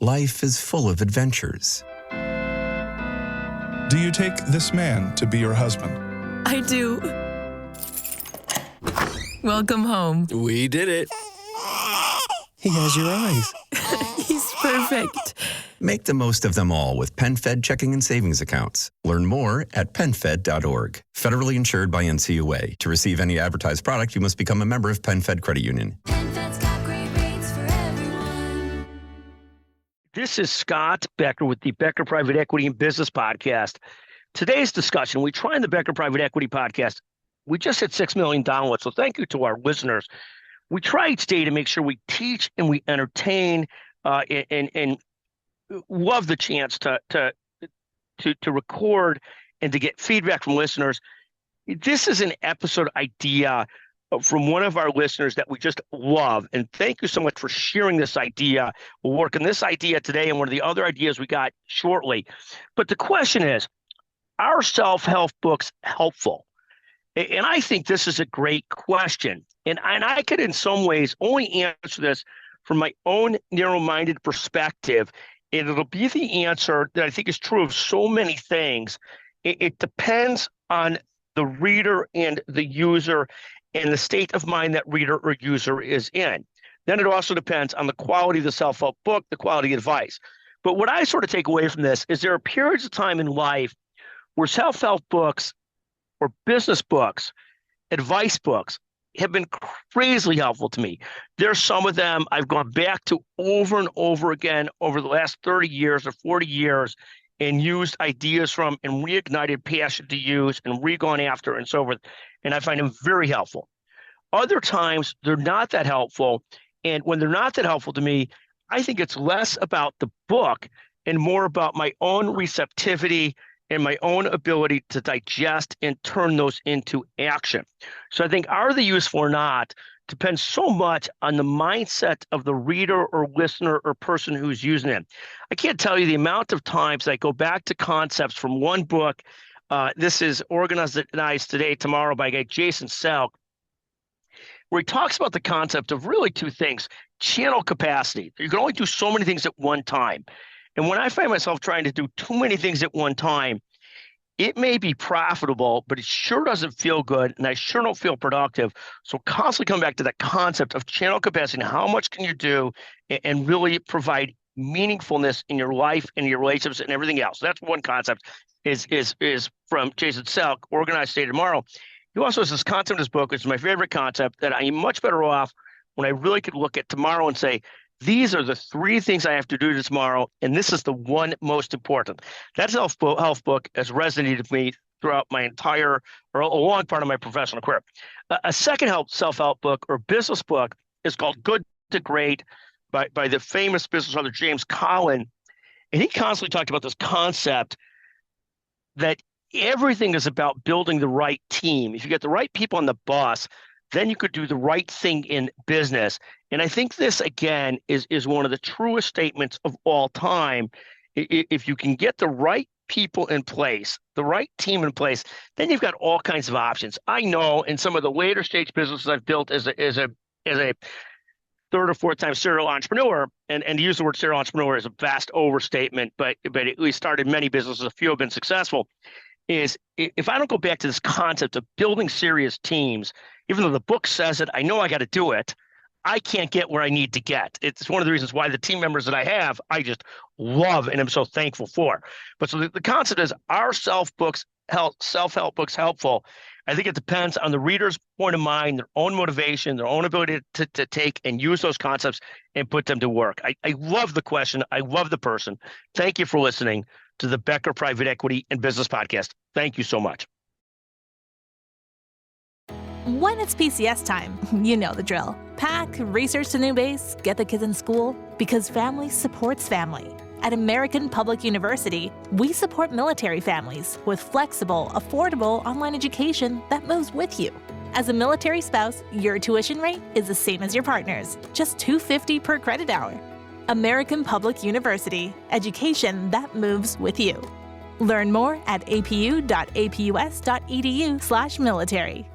life is full of adventures. Do you take this man to be your husband? I do. Welcome home. We did it. He has your eyes. He's perfect. Make the most of them all with PenFed checking and savings accounts. Learn more at PenFed.org. Federally insured by NCUA. To receive any advertised product, you must become a member of PenFed Credit Union. PenFed's got great rates for everyone. This is Scott Becker with the Becker Private Equity and Business Podcast. Today's discussion, we try in the Becker Private Equity Podcast. We just hit 6 million downloads, so thank you to our listeners. We try each day to make sure we teach and we entertain and love the chance to record and to get feedback from listeners. This is an episode idea from one of our listeners that we just love. And thank you so much for sharing this idea. We'll work on this idea today and one of the other ideas we got shortly. But the question is, are self-help books helpful? And I think this is a great question. And I could in some ways only answer this from my own narrow-minded perspective. And it'll be the answer that I think is true of so many things. It depends on the reader and the user and the state of mind that reader or user is in. Then it also depends on the quality of the self-help book, the quality of advice. But what I sort of take away from this is there are periods of time in life where self-help books or business books, advice books have been crazily helpful to me. There's some of them I've gone back to over and over again over the last 30 years or 40 years and used ideas from and reignited passion to use and re-gone after and so forth. And I find them very helpful. Other times, they're not that helpful. And when they're not that helpful to me, I think it's less about the book and more about my own receptivity and my own ability to digest and turn those into action. So I think are they useful or not depends so much on the mindset of the reader or listener or person who's using it. I can't tell you the amount of times I go back to concepts from one book. This is Organized Today, Tomorrow by a guy, Jason Selk, where he talks about the concept of really two things: channel capacity. You can only do so many things at one time. And when I find myself trying to do too many things at one time, it may be profitable, but it sure doesn't feel good, and I sure don't feel productive. So constantly come back to that concept of channel capacity and how much can you do and really provide meaningfulness in your life and your relationships and everything else. That's one concept is from Jason Selk, Organized Today, Tomorrow. He also has this concept in his book, which is my favorite concept, that I'm much better off when I really could look at tomorrow and say, these are the three things I have to do tomorrow, and this is the one most important. That health book has resonated with me throughout my entire, or a long part of my professional career. A second self-help book or business book is called Good to Great by the famous business author James Collin. And he constantly talked about this concept that everything is about building the right team. If you get the right people on the bus, then you could do the right thing in business. And I think this, again, is one of the truest statements of all time. If you can get the right people in place, the right team in place, then you've got all kinds of options. I know in some of the later stage businesses I've built as a third or fourth time serial entrepreneur, and to use the word serial entrepreneur is a vast overstatement, but we started many businesses, a few have been successful, is if I don't go back to this concept of building serious teams, even though the book says it, I know I got to do it, I can't get where I need to get. It's one of the reasons why the team members that I have, I just love and I'm so thankful for. But so the concept is, are self-help books helpful? I think it depends on the reader's point of mind, their own motivation, their own ability to take and use those concepts and put them to work. I love the question. I love the person. Thank you for listening to the Becker Private Equity and Business Podcast. Thank you so much. When it's PCS time, you know the drill. Pack, research the new base, get the kids in school, because family supports family. At American Public University, we support military families with flexible, affordable online education that moves with you. As a military spouse, your tuition rate is the same as your partner's, just $250 per credit hour. American Public University, education that moves with you. Learn more at apu.apus.edu/military.